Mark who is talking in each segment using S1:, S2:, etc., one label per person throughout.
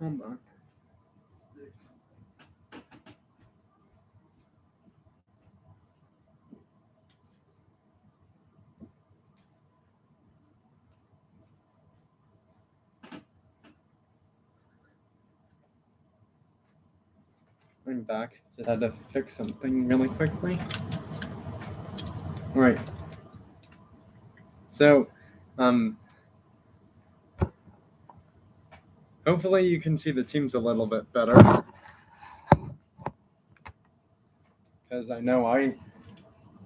S1: Hold on. I'm back. Just had to fix something really quickly. All right. So, hopefully you can see the teams a little bit better. Because I know I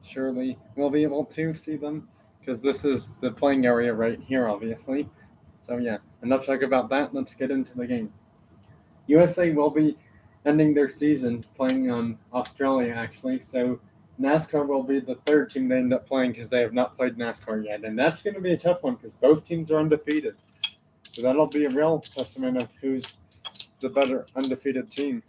S1: surely will be able to see them. Because this is the playing area right here, obviously. So yeah, enough talk about that. Let's get into the game. USA will be ending their season playing Australia, actually. So NASCAR will be the third team they end up playing because they have not played NASCAR yet. And that's going to be a tough one because both teams are undefeated. So that'll be a real testament of who's the better undefeated team.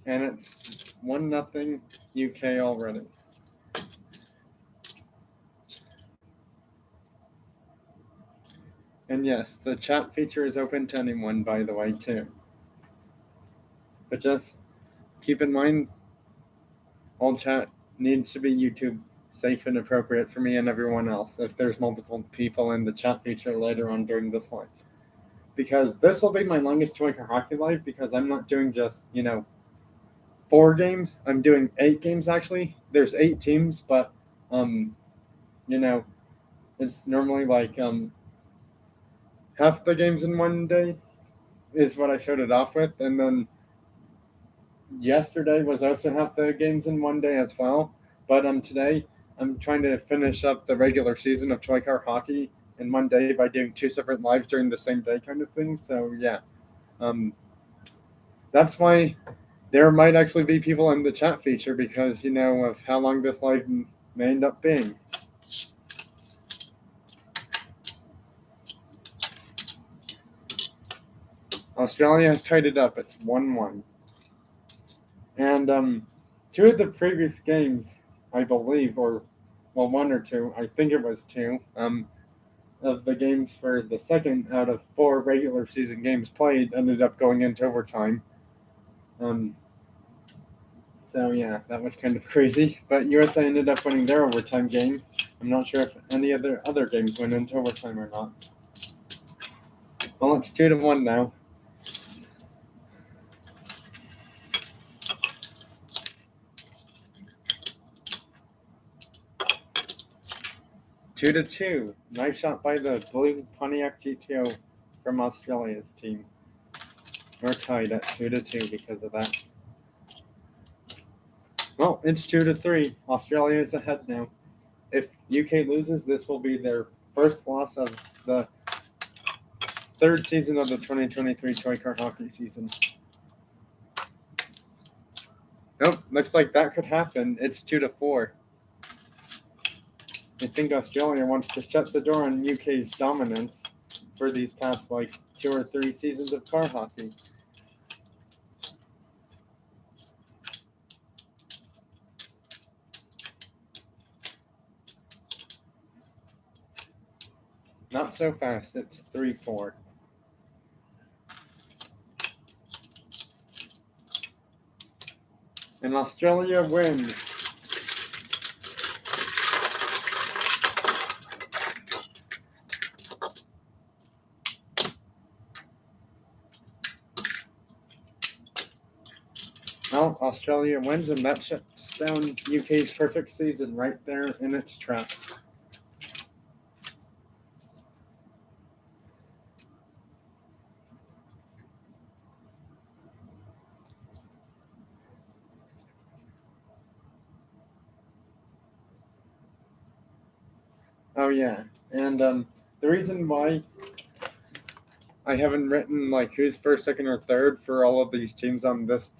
S1: And it's 1-0 UK already. And yes, the chat feature is open to anyone, by the way, too. But just keep in mind, all chat needs to be YouTube safe and appropriate for me and everyone else if there's multiple people in the chat feature later on during this live. Because this will be my longest Toy Car Hockey live because I'm not doing just, 4 games. I'm doing 8 games actually. There's 8 teams, but it's normally like half the games in one day is what I showed it off with, and then yesterday was also half the games in one day as well. But today I'm trying to finish up the regular season of Toy Car Hockey in one day by doing 2 separate lives during the same day kind of thing. So yeah, that's why there might actually be people in the chat feature because of how long this live may end up being. Australia has tied it up. It's 1-1. And 2 of the previous games, I believe, or 1 or 2, I think it was 2, of the games for the second out of 4 regular season games played ended up going into overtime. So yeah, that was kind of crazy. But USA ended up winning their overtime game. I'm not sure if any other games went into overtime or not. Well, it's 2-1 now. Two to 2. Nice shot by the blue Pontiac GTO from Australia's team. We're tied at 2-2 because of that. Well, it's 2-3. Australia is ahead now. If UK loses, this will be their first loss of the third season of the 2023 Toy Car Hockey season. Nope, looks like that could happen. It's 2-4. I think Australia wants to shut the door on UK's dominance for these past 2 or 3 seasons of car hockey. Not so fast. It's 3-4. And Australia wins. Well, Australia wins, and that shuts down UK's perfect season right there in its tracks. Oh yeah, and the reason why I haven't written who's first, second, or third for all of these teams on this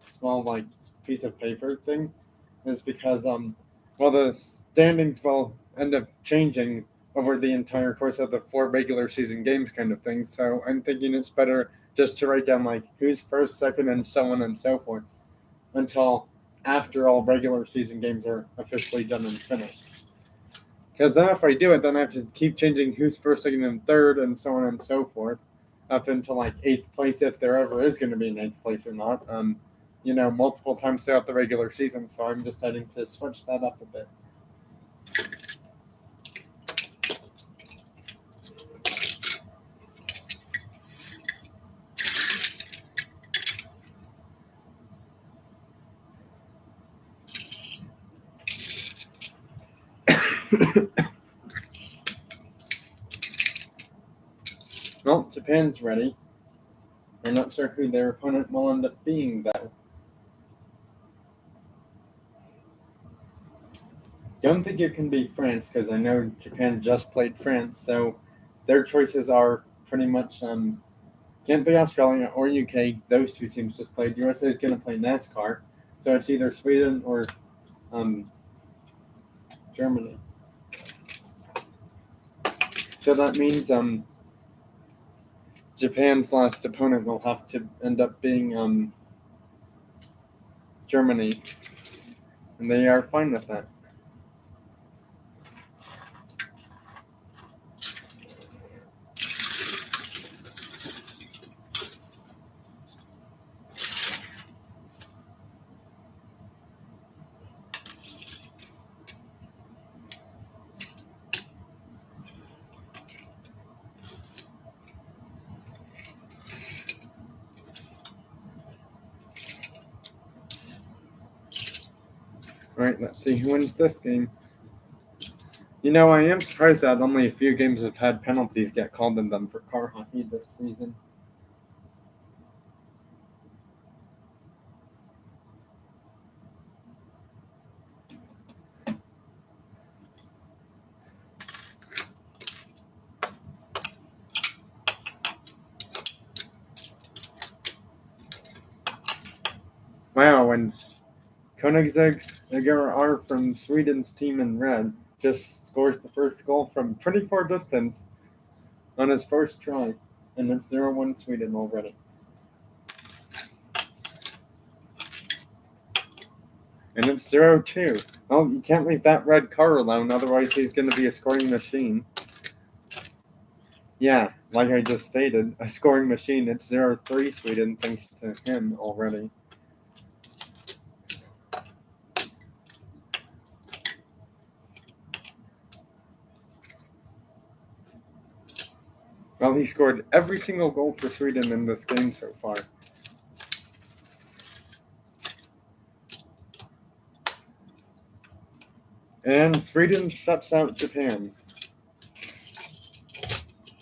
S1: small piece of paper thing is because the standings will end up changing over the entire course of the 4 regular season games kind of thing. So I'm thinking it's better just to write down who's first, second, and so on and so forth until after all regular season games are officially done and finished. Because then if I do it, then I have to keep changing who's first, second, and third, and so on and so forth, up into like 8th place if there ever is going to be an 8th place or not. Multiple times throughout the regular season. So I'm deciding to switch that up a bit. Well, Japan's ready. I'm not sure who their opponent will end up being, though. Don't think it can be France, because I know Japan just played France, so their choices are pretty much can't be Australia or UK. Those two teams just played. USA is going to play NASCAR, so it's either Sweden or Germany. So that means Japan's last opponent will have to end up being Germany, and they are fine with that. Alright, let's see who wins this game. I am surprised that only a few games have had penalties get called in them for car hockey this season. Wow, and Koenigsegg from Sweden's team in red just scores the first goal from pretty far distance on his first try, and it's 0-1 Sweden already. And it's 0-2. Well, you can't leave that red car alone, otherwise he's going to be a scoring machine. Yeah, like I just stated, a scoring machine. It's 0-3 Sweden thanks to him already. Well, he scored every single goal for Sweden in this game so far. And Sweden shuts out Japan.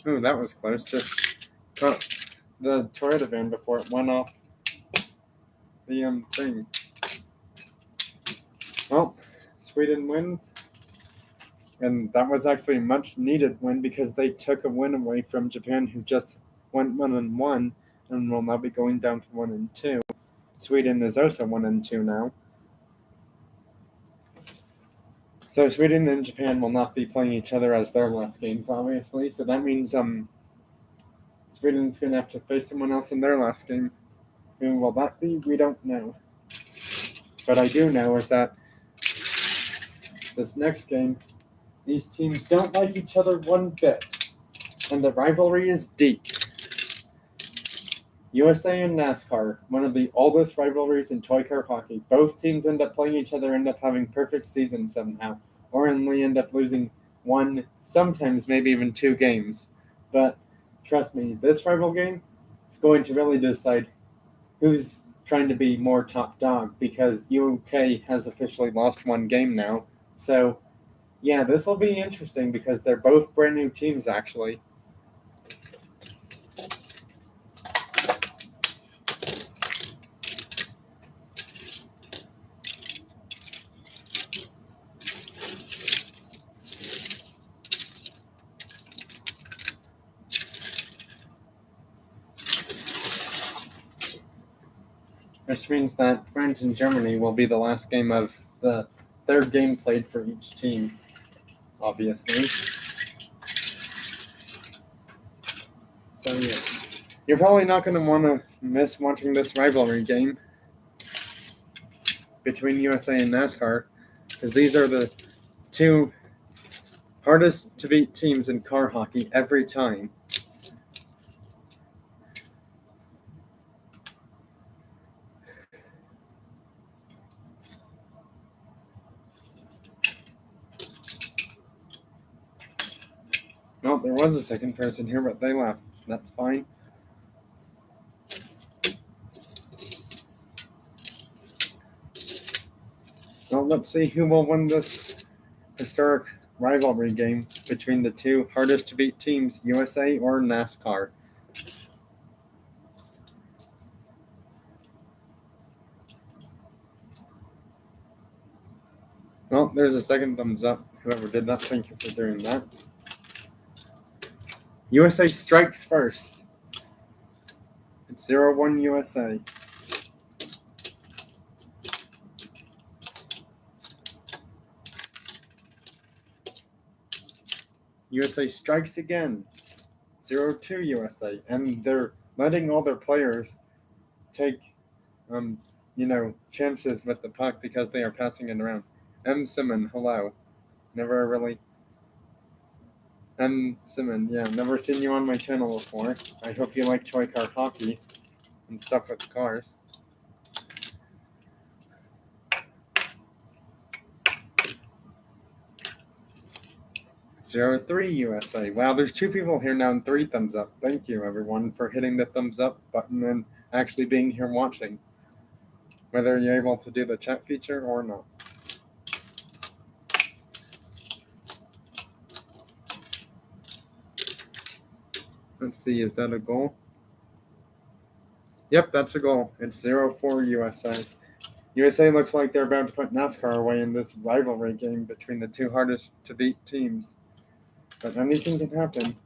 S1: Ooh, that was close. Just caught the Toyota van before it went off the thing. Well, Sweden wins. And that was actually a much needed win because they took a win away from Japan, who just went 1-1 and will now be going down to 1-2. Sweden is also 1-2 now. So Sweden and Japan will not be playing each other as their last games, obviously. So that means Sweden's going to have to face someone else in their last game. Who will that be? We don't know. But I do know is that this next game, these teams don't like each other one bit, and the rivalry is deep. USA and NASCAR, one of the oldest rivalries in toy car hockey. Both teams end up playing each other, end up having perfect seasons somehow, or only end up losing one, sometimes maybe even 2 games. But trust me, this rival game is going to really decide who's trying to be more top dog, because UK has officially lost 1 game now. So yeah, this will be interesting because they're both brand new teams, actually. Which means that France and Germany will be the last game of the third game played for each team, obviously. So yeah, you're probably not going to want to miss watching this rivalry game. between USA and NASCAR, because these are the two hardest to beat teams in car hockey every time. Well, there was a second person here, but they left. That's fine. Well, let's see who will win this historic rivalry game between the two hardest to beat teams, USA or NASCAR. Well, there's a second thumbs up. Whoever did that, thank you for doing that. USA strikes first. It's 0-1 USA. USA strikes again. 0-2 USA. And they're letting all their players take, chances with the puck because they are passing it around. M. Simon, hello. Never really. M. Simon, yeah, never seen you on my channel before. I hope you like toy car hockey and stuff with cars. 0-3 USA. Wow, there's 2 people here now and 3 thumbs up. Thank you, everyone, for hitting the thumbs up button and actually being here watching. Whether you're able to do the chat feature or not. Let's see, is that a goal? Yep, that's a goal. It's 0-4 USA. USA looks like they're about to put NASCAR away in this rivalry game between the two hardest to beat teams. But anything can happen.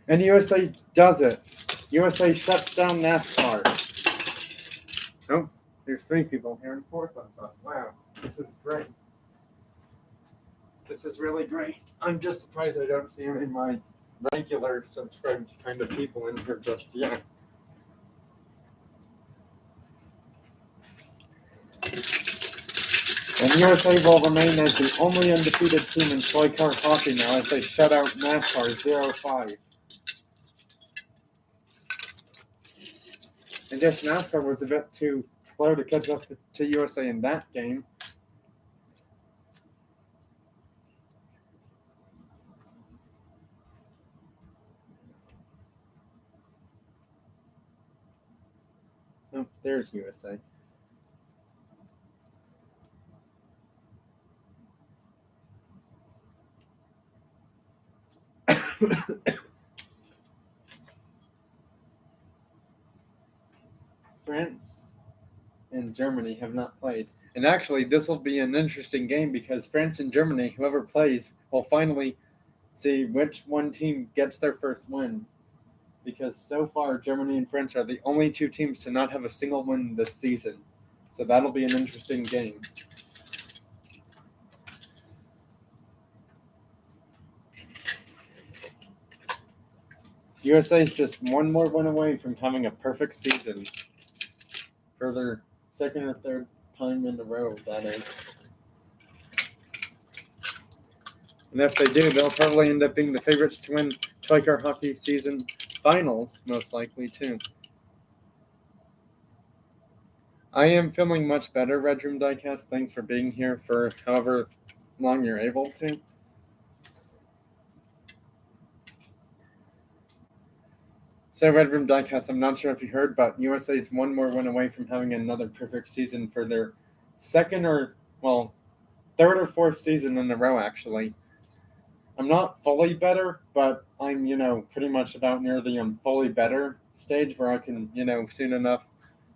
S1: And USA does it. USA shuts down NASCAR. Oh, there's 3 people here and 4 thumbs up. Wow, this is great. This is really great. I'm just surprised I don't see any of my regular subscribed kind of people in here just yet. And USA will remain as the only undefeated team in toy car hockey now as they shut out NASCAR 0-5. I guess NASCAR was a bit too slow to catch up to USA in that game. Oh, there's USA. France and Germany have not played. And actually, this will be an interesting game because France and Germany, whoever plays, will finally see which one team gets their first win. Because so far, Germany and France are the only 2 teams to not have a single win this season. So that'll be an interesting game. USA is just one more win away from having a perfect season. For their second or third time in a row, that is. And if they do, they'll probably end up being the favorites to win toy car hockey season finals, most likely, too. I am feeling much better, Red Room Diecast. Thanks for being here for however long you're able to. So, Red Room Diecast, I'm not sure if you heard, but USA is one more win away from having another perfect season for their third or fourth season in a row, actually. I'm not fully better, but I'm, pretty much about near the fully better stage where I can, soon enough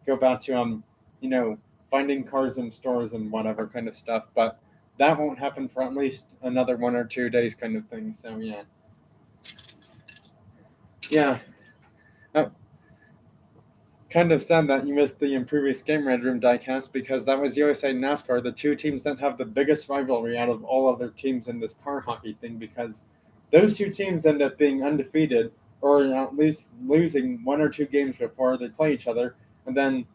S1: go back to, finding cars in stores and whatever kind of stuff. But that won't happen for at least another 1 or 2 days kind of thing. So, yeah. Yeah. kind of sad that you missed the previous Game Red Room diecast because that was USA and NASCAR, the two teams that have the biggest rivalry out of all other teams in this car hockey thing, because those two teams end up being undefeated or at least losing one or two games before they play each other, and then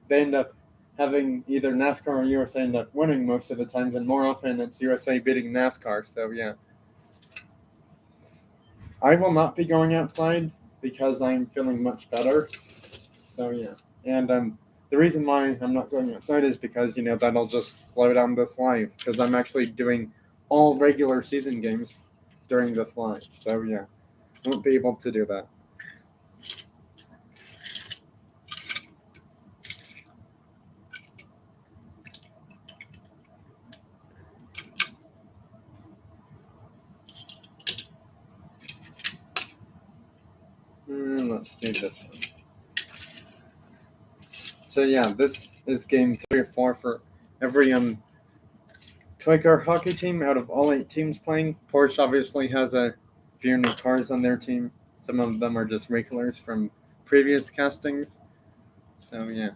S1: they end up having either NASCAR or USA end up winning most of the times, and more often it's USA beating NASCAR. So yeah, I will not be going outside because I'm feeling much better. So yeah, and the reason why I'm not going outside is because that'll just slow down this live because I'm actually doing all regular season games during this live. So yeah, I won't be able to do that. Let's do this one. So yeah, this is game 3 or 4 for every toy car hockey team out of all 8 teams playing. Porsche obviously has a few new cars on their team. Some of them are just regulars from previous castings. So yeah.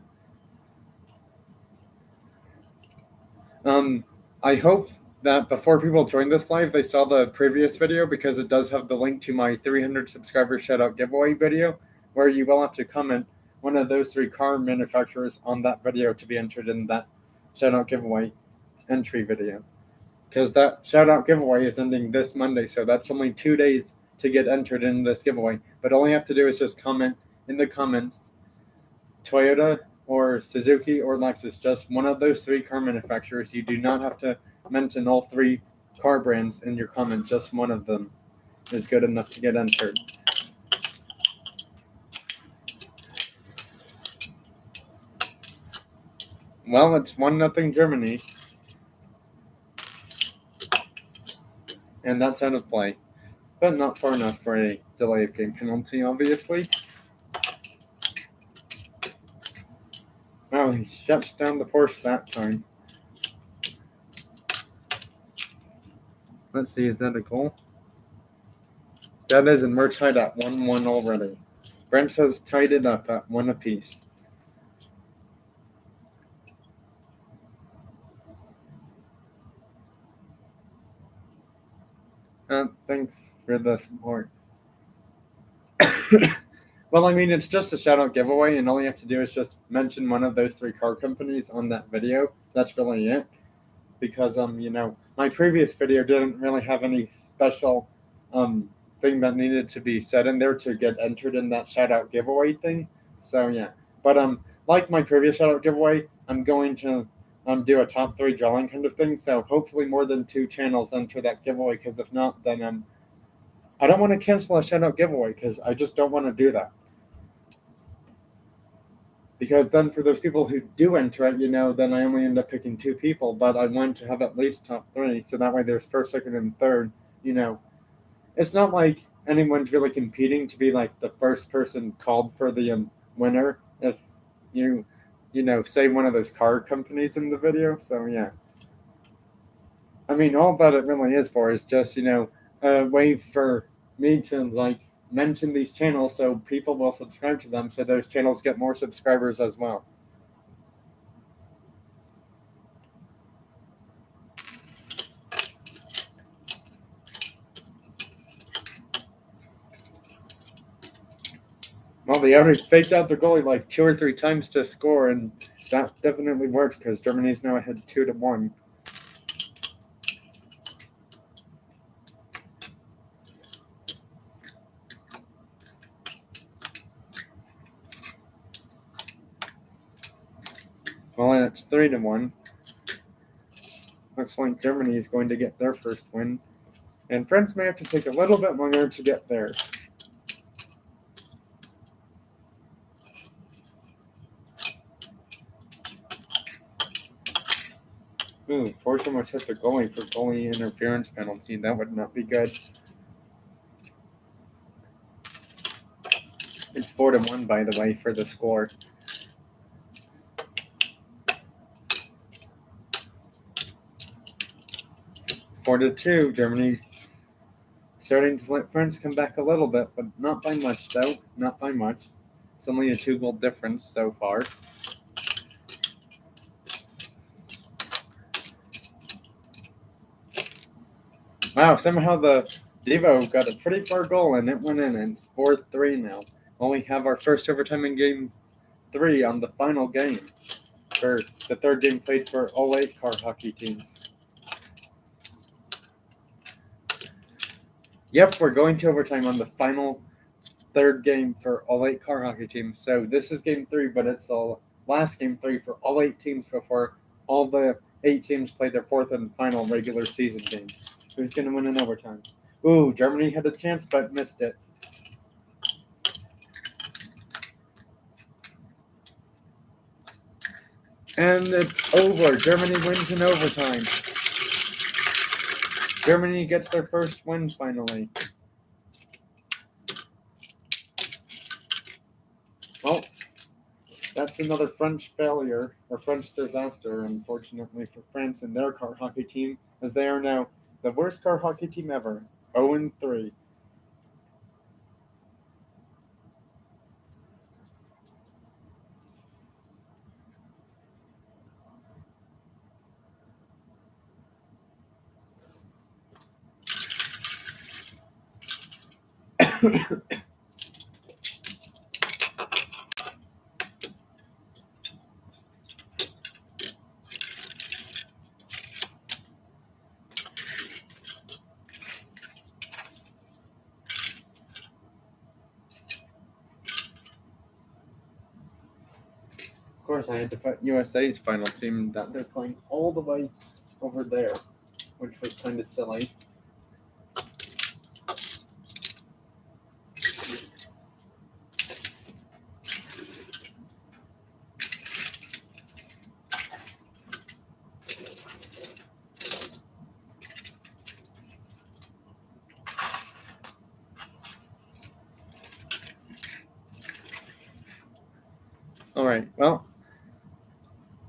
S1: I hope that before people join this live, they saw the previous video because it does have the link to my 300 subscriber shoutout giveaway video, where you will have to comment one of those 3 car manufacturers on that video to be entered in that shoutout giveaway entry video. Because that shoutout giveaway is ending this Monday, so that's only 2 days to get entered in this giveaway. But all you have to do is just comment in the comments Toyota or Suzuki or Lexus, just one of those 3 car manufacturers. You do not have to mention all 3 car brands in your comment, just one of them is good enough to get entered. Well, it's 1-0 Germany. And that's out of play. But not far enough for a delay of game penalty, obviously. Wow, he shuts down the Porsche that time. Let's see, is that a goal? That is, and we're tied at 1-1 already. Brent has tied it up at 1 apiece. Thanks for the support. Well, I mean, it's just a shout-out giveaway, and all you have to do is just mention one of those 3 car companies on that video. That's really it. Because, my previous video didn't really have any special thing that needed to be said in there to get entered in that shout-out giveaway thing. So, yeah. But, like my previous shout-out giveaway, I'm going to do a top 3 drawing kind of thing. So, hopefully more than 2 channels enter that giveaway, because if not, then I don't want to cancel a shout-out giveaway because I just don't want to do that. Because then for those people who do enter it, then I only end up picking 2 people, but I want to have at least top 3, so that way there's first, second, and third. It's not like anyone's really competing to be like the first person called for the winner if you say one of those car companies in the video. So yeah, I mean, all that it really is for is just a way for me to mention these channels so people will subscribe to them, so those channels get more subscribers as well. Well, they already faked out the goalie like 2 or 3 times to score, and that definitely worked because Germany's now ahead 2-1. Well, and it's 3-1. Looks like Germany is going to get their first win, and France may have to take a little bit longer to get theirs. Ooh, Porsche must hit the goalie for goalie interference penalty. That would not be good. It's 4-1, by the way, for the score. 4-2, Germany starting to let France come back a little bit, but not by much, though. Not by much. It's only a 2-goal difference so far. Wow, somehow the Devo got a pretty far goal and it went in, and it's 4-3 now. Only have our first overtime in game 3 on the final game for the third game played for all 8 car hockey teams. Yep, we're going to overtime on the final third game for all 8 car hockey teams. So this is game 3, but it's the last game 3 for all 8 teams before all the 8 teams play their fourth and final regular season game. Who's going to win in overtime? Ooh, Germany had a chance but missed it. And it's over. Germany wins in overtime. Germany gets their first win finally. Well, that's another French failure, or French disaster, unfortunately, for France and their car hockey team, as they are now the worst car hockey team ever, 0-3. Of course, I had to put USA's final team that they're playing all the way over there, which was kind of silly. Alright, well,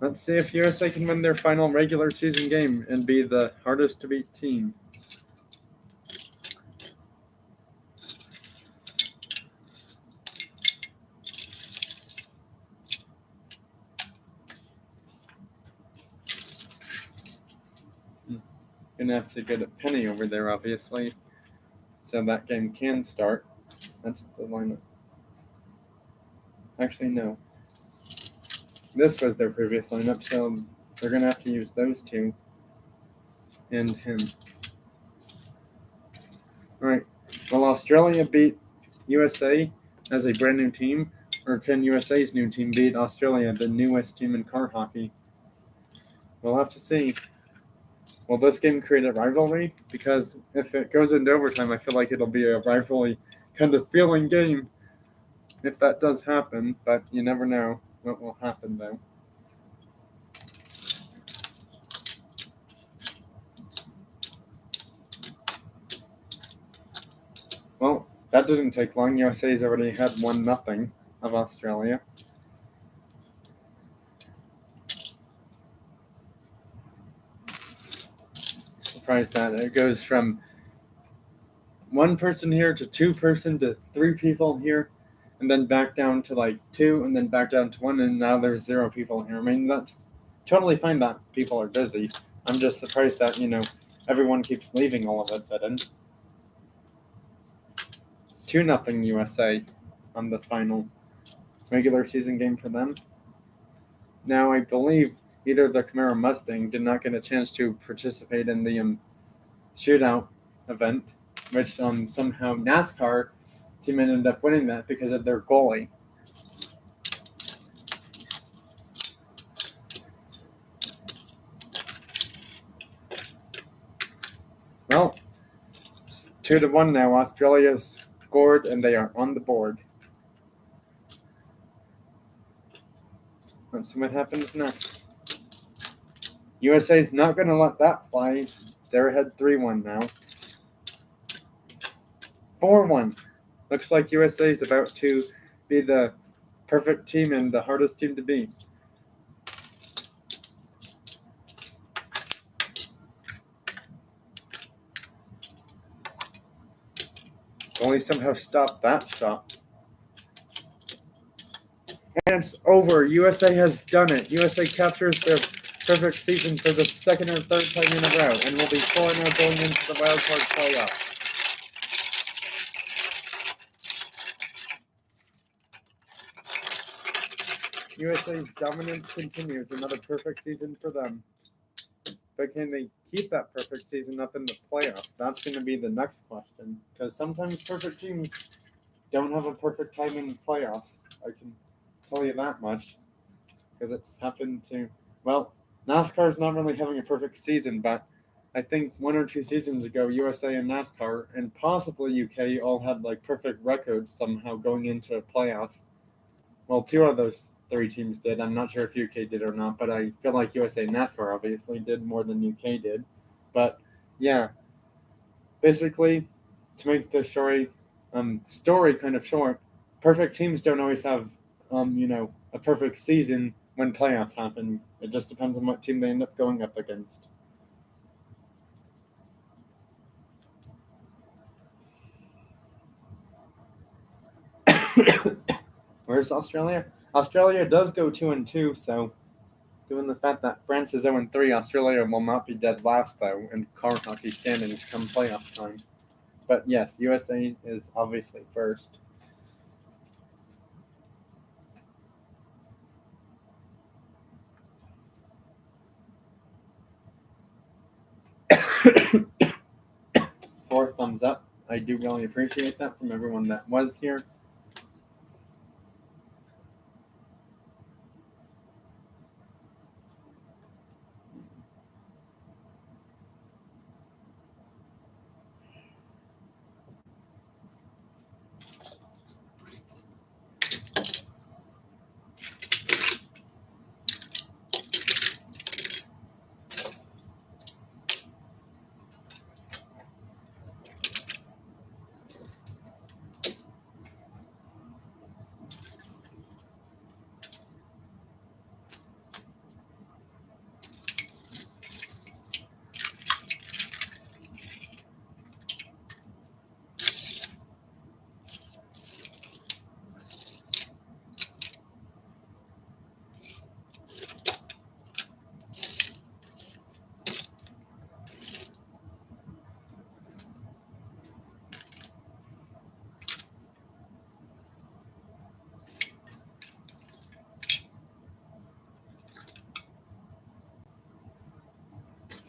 S1: let's see if USA can win their final regular season game and be the hardest to beat team. Gonna have to get a penny over there, obviously, so that game can start. That's the lineup. Actually, no. This was their previous lineup, so they're gonna have to use those two and him. Alright, will Australia beat USA as a brand new team, or can USA's new team beat Australia, the newest team in car hockey? We'll have to see. Will this game create a rivalry? Because if it goes into overtime, I feel like it'll be a rivalry kind of feeling game if that does happen, but you never know what will happen though. Well, that didn't take long. USA's already had 1-0 of Australia. Surprised that it goes from 1 person here to 2 person to 3 people here, and then back down to like 2, and then back down to 1, and now there's 0 people here. I mean, that's totally fine that people are busy. I'm just surprised that, everyone keeps leaving all of a sudden. 2-0 USA on the final regular season game for them. Now, I believe either the Camaro Mustang did not get a chance to participate in the shootout event, which somehow NASCAR team ended up winning that because of their goalie. Well, 2-1 now. Australia's scored and they are on the board. Let's see what happens next. USA's not going to let that fly. They're ahead 3-1 now. 4-1. Looks like USA is about to be the perfect team and the hardest team to beat. Only somehow stopped that shot. And it's over. USA has done it. USA captures their perfect season for the second or third time in a row and will be 4-0 going into the wildcard playoff. USA's dominance continues. Another perfect season for them. But can they keep that perfect season up in the playoffs? That's going to be the next question. Because sometimes perfect teams don't have a perfect time in the playoffs. I can tell you that much. Because it's happened to, well, NASCAR is not really having a perfect season, but I think 1 or 2 seasons ago, USA and NASCAR and possibly UK all had like perfect records somehow going into playoffs. Well, 2 of those 3 teams did. I'm not sure if UK did or not, but I feel like USA and NASCAR obviously did more than UK did. But yeah, basically, to make the story kind of short, perfect teams don't always have a perfect season when playoffs happen. It just depends on what team they end up going up against. Where's Australia? Australia does go 2-2, so given the fact that France is 0-3, Australia will not be dead last though in car hockey standings come playoff time. But yes, USA is obviously first. Four thumbs up. I do really appreciate that from everyone that was here.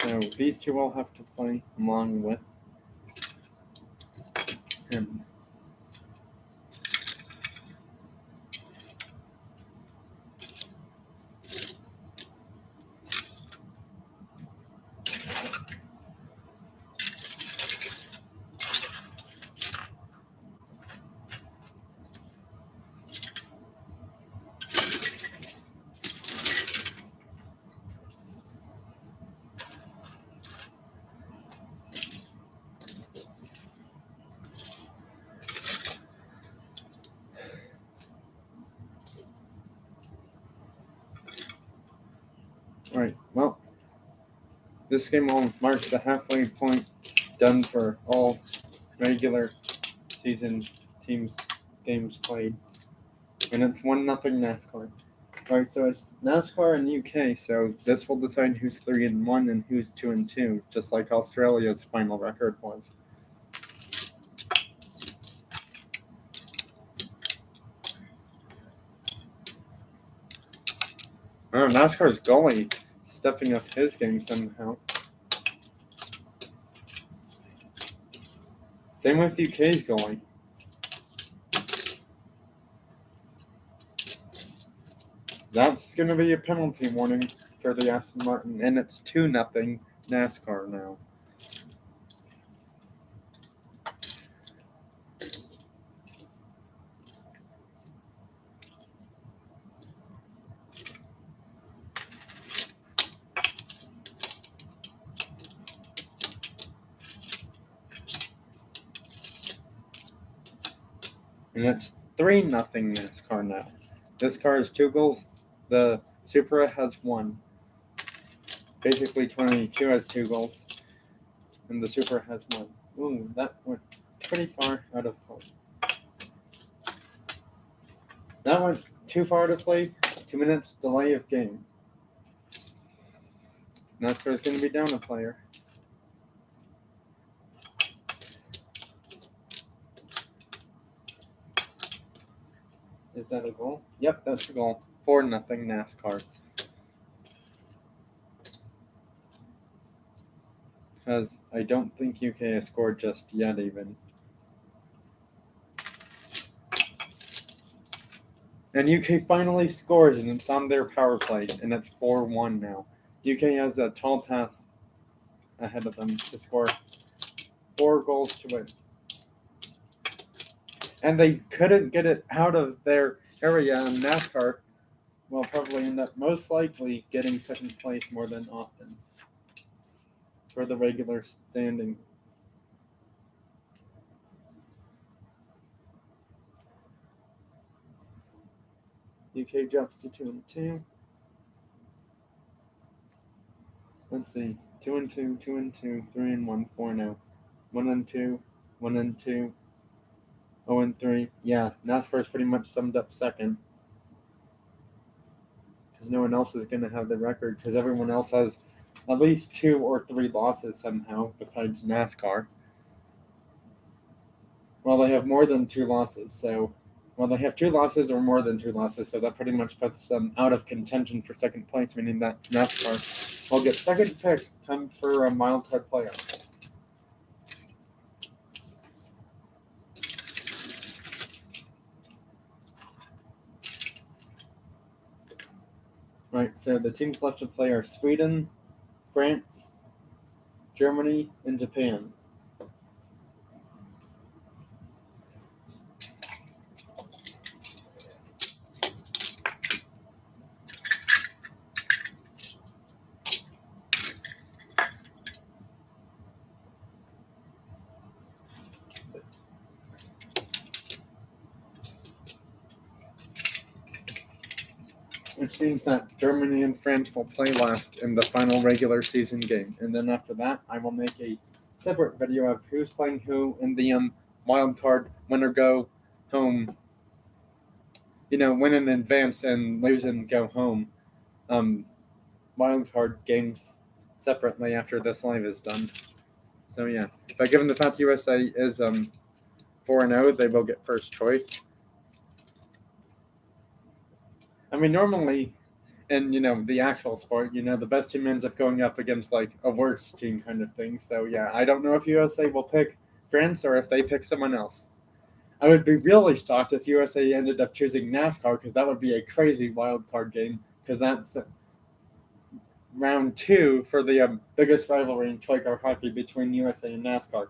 S1: So these two will have to play along with him. Alright, well, this game will mark the halfway point done for all regular season teams games played. And it's 1-0 NASCAR. Alright, so it's NASCAR and UK, so this will decide who's 3-1 and who's 2-2, just like Australia's final record was. Oh, NASCAR's goalie stepping up his game somehow. Same with UK's goalie. That's going to be a penalty warning for the Aston Martin, and it's 2-0 NASCAR now. And it's 3-0 NASCAR now. This car has 2 goals. The Supra has 1. Basically, 22 has 2 goals. And the Supra has 1. Ooh, that went pretty far out of play. That went too far to play. 2 minutes delay of game. NASCAR's going to be down a player. Is that a goal? Yep, that's a goal. 4-0 NASCAR. Because I don't think UK has scored just yet, even. And UK finally scores, and it's on their power play, and it's 4-1 now. UK has a tall task ahead of them to score 4 goals to win. And they couldn't get it out of their area, and NASCAR will probably end up most likely getting second place more than often for the regular standing. UK jumps to 2-2. Let's see. 2-2, 2-2, 3-1, 4-0. 1-2, 1-2, 0-3. Yeah, NASCAR's pretty much summed up second. Because no one else is going to have the record, because everyone else has at least 2 or 3 losses somehow, besides NASCAR. Well, they have more than 2 losses, so... Well, they have 2 losses or more than 2 losses, so that pretty much puts them out of contention for second place, meaning that NASCAR will get second pick come for a wildcard playoff. Right, so the teams left to play are Sweden, France, Germany, and Japan. Which means that Germany and France will play last in the final regular season game. And then after that, I will make a separate video of who's playing who in the wild card winner go home. Win in advance and lose and go home. Wild card games separately after this live is done. So yeah, but given the fact USA is 4-0, they will get first choice. I mean, normally, in the actual sport, the best team ends up going up against like a worse team kind of thing. So yeah, I don't know if USA will pick France or if they pick someone else. I would be really shocked if USA ended up choosing NASCAR, because that would be a crazy wild card game, because that's round 2 for the biggest rivalry in toy car hockey between USA and NASCAR.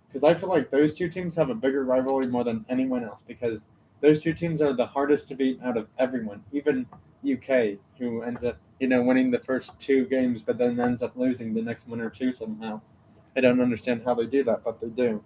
S1: Because I feel like those 2 teams have a bigger rivalry more than anyone else, because those 2 teams are the hardest to beat out of everyone, even UK, who ends up winning the first 2 games but then ends up losing the next 1 or 2 somehow. I don't understand how they do that, but they do.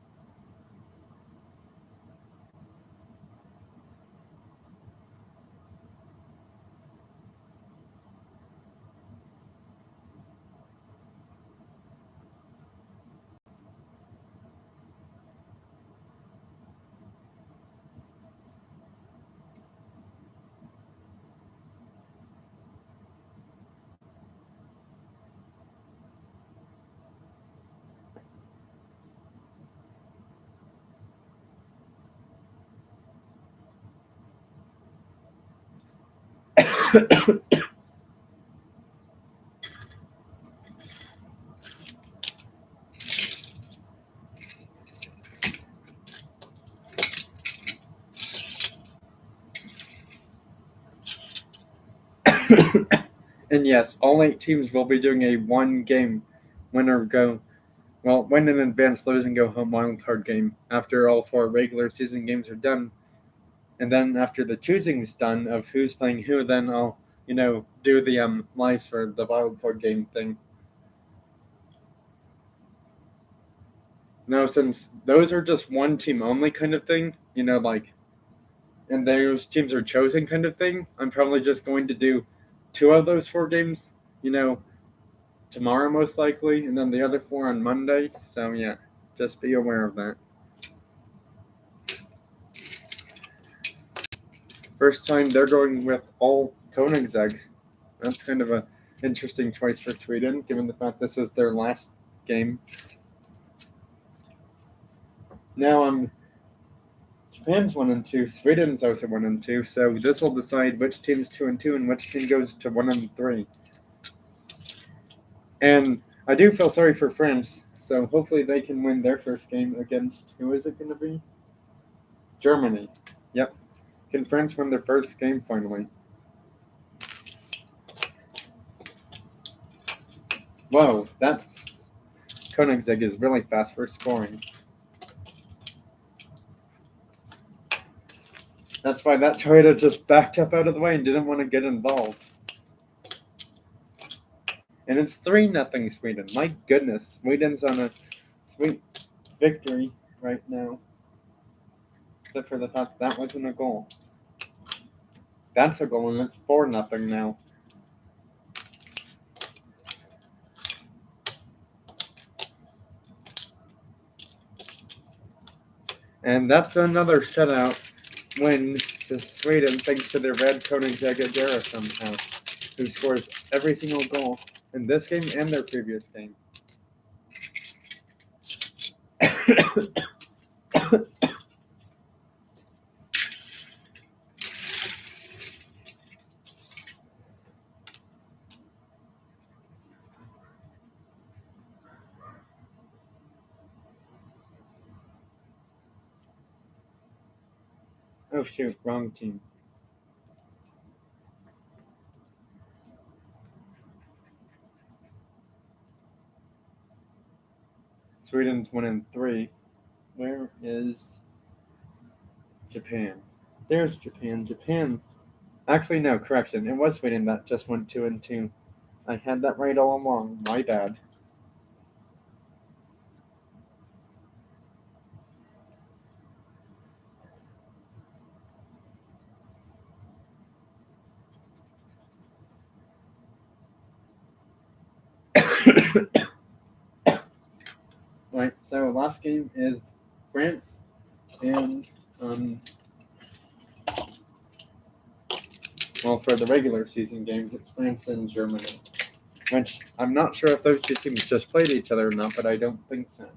S1: And yes, all 8 teams will be doing a 1-game winner go. Well, win in advance, lose and go home wild card game after all 4 regular season games are done. And then after the choosing is done of who's playing who, then I'll do the lives for the wild card game thing. No, since those are just 1 team only kind of thing, and those teams are chosen kind of thing, I'm probably just going to do 2 of those 4 games, tomorrow most likely, and then the other 4 on Monday. So yeah, just be aware of that. First time they're going with all Koenigseggs. That's kind of a interesting choice for Sweden, given the fact this is their last game. Now Japan's 1-2, Sweden's also 1-2, so this will decide which team's 2-2 and which team goes to 1-3. And I do feel sorry for France, so hopefully they can win their first game against, who is it going to be? Germany. Yep. Can France win their first game finally? Whoa, that's... Koenigsegg is really fast for scoring. That's why that Toyota just backed up out of the way and didn't want to get involved. And it's 3-0 Sweden. My goodness, Sweden's on a sweet victory right now. Except for the fact that wasn't a goal. That's a goal, and it's 4-0 now. And that's another shutout win to Sweden thanks to their red Koenigsegg Adera somehow, who scores every single goal in this game and their previous game. Oh shoot, wrong team. Sweden's 1-3. Where is Japan? There's Japan. Japan. Actually, no, correction. It was Sweden that just went 2-2. I had that right all along. My bad. Right, so last game is France and well, for the regular season games, it's France and Germany. Which I'm not sure if those two teams just played each other or not, but I don't think so.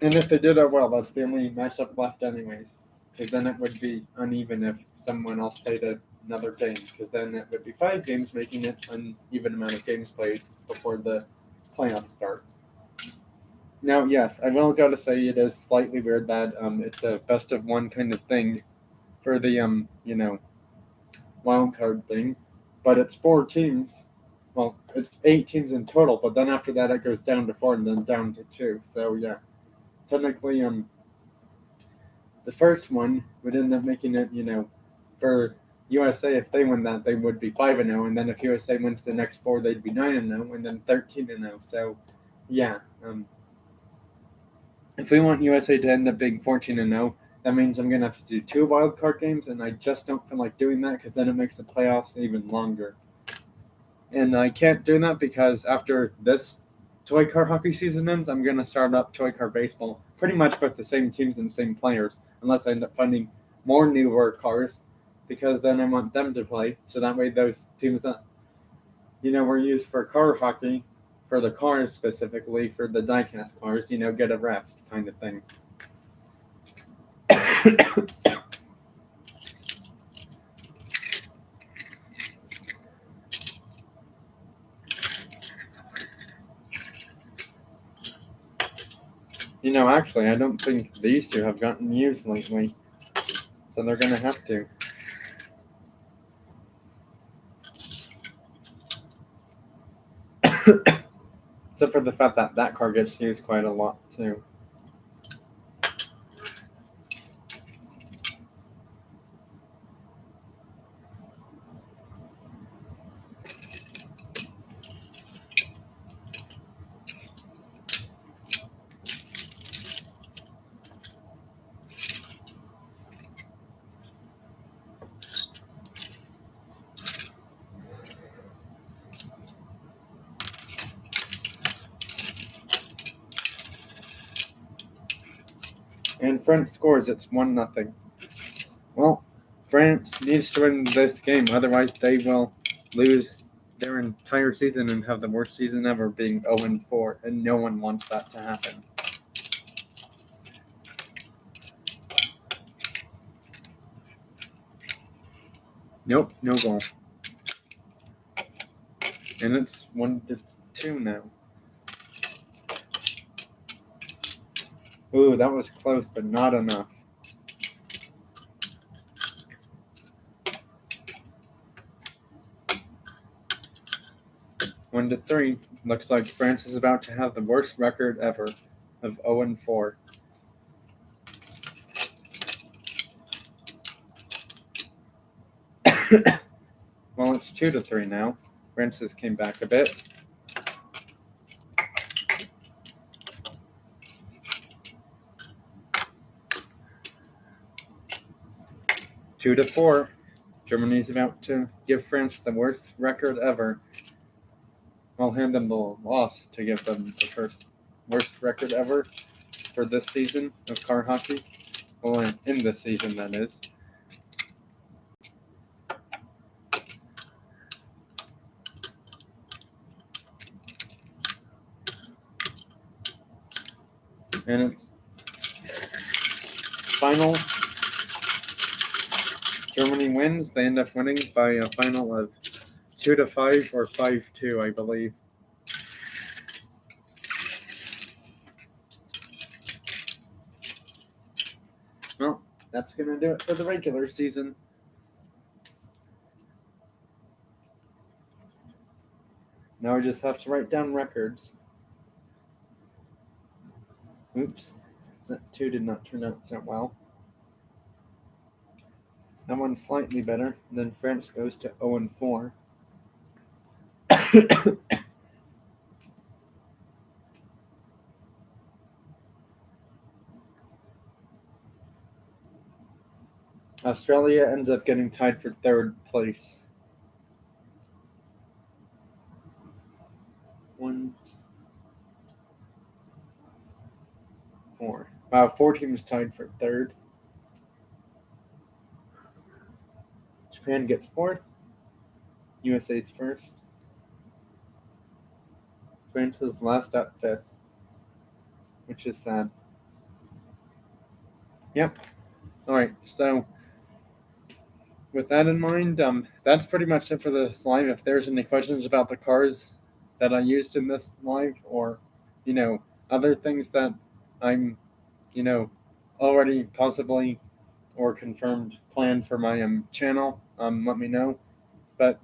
S1: And if they did, oh well, that's the only matchup left anyways. Because then it would be uneven if someone else played another game. Because then it would be 5 games, making it an even amount of games played before the playoffs start. Now, yes, I will gotta say it is slightly weird that it's a best of one kind of thing for the wild card thing, but it's 4 teams. Well, it's 8 teams in total, but then after that it goes down to 4 and then down to 2. So yeah, technically, the first one would end up making it, for USA, if they win that, they would be 5-0, and then if USA wins the next 4, they'd be 9-0, and then 13-0. So yeah, if we want USA to end up being 14-0, that means I'm going to have to do 2 wildcard games, and I just don't feel like doing that because then it makes the playoffs even longer. And I can't do that because after this toy car hockey season ends, I'm going to start up toy car baseball pretty much with the same teams and same players, unless I end up finding more newer cars, because then I want them to play, so that way those teams that, were used for car hockey, for the cars specifically, for the diecast cars, get a rest kind of thing. Actually, I don't think these two have gotten used lately, so they're going to have to. Except for the fact that that car gets used quite a lot, too. France scores, it's 1-0. Well, France needs to win this game, otherwise they will lose their entire season and have the worst season ever, being 0-4, and no one wants that to happen. Nope, no goal. And it's 1-2 now. Ooh, that was close, but not enough. One to 3. Looks like France is about to have the worst record ever of 0-4. Well, it's 2-3 now. France has came back a bit. Two to 4. Germany's about to give France the worst record ever. I'll hand them the loss to give them the first worst record ever for this season of car hockey. Well, in this season, that is. And it's final. Germany wins. They end up winning by a final of 2-5 or 5-2, I believe. Well, that's going to do it for the regular season. Now I just have to write down records. Oops, that 2 did not turn out so well. That one's slightly better. Then France goes to 0-4. Australia ends up getting tied for third place. 1, 4. Wow, 4 teams tied for third. Japan gets fourth. USA's first. France is last at fifth, which is sad. Yep. All right, so with that in mind, that's pretty much it for this live. If there's any questions about the cars that I used in this live, or other things that I'm already possibly or confirmed planned for my channel, let me know. But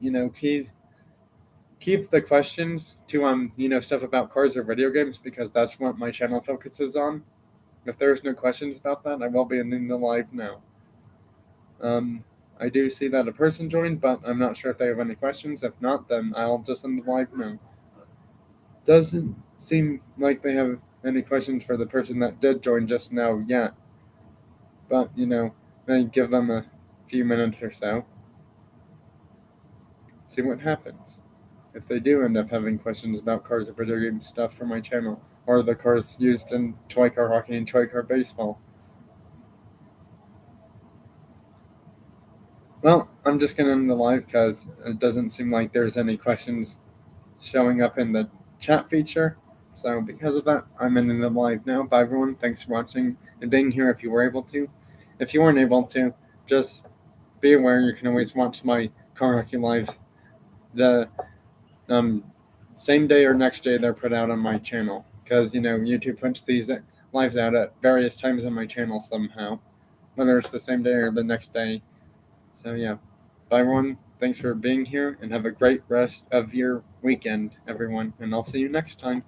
S1: keep the questions to stuff about cars or video games, because that's what my channel focuses on. If there's no questions about that, I will be ending the live now. I do see that a person joined, but I'm not sure if they have any questions. If not, then I'll just end the live now. Doesn't seem like they have any questions for the person that did join just now yet. But, maybe give them a few minutes or so. See what happens. If they do end up having questions about cars or video game stuff for my channel, or the cars used in toy car hockey and toy car baseball. Well, I'm just going to end the live because it doesn't seem like there's any questions showing up in the chat feature. So because of that, I'm ending the live now. Bye, everyone. Thanks for watching and being here if you were able to. If you weren't able to, just be aware you can always watch my car hockey lives the same day or next day they're put out on my channel. Because, YouTube puts these lives out at various times on my channel somehow, whether it's the same day or the next day. So yeah, bye everyone. Thanks for being here and have a great rest of your weekend, everyone. And I'll see you next time.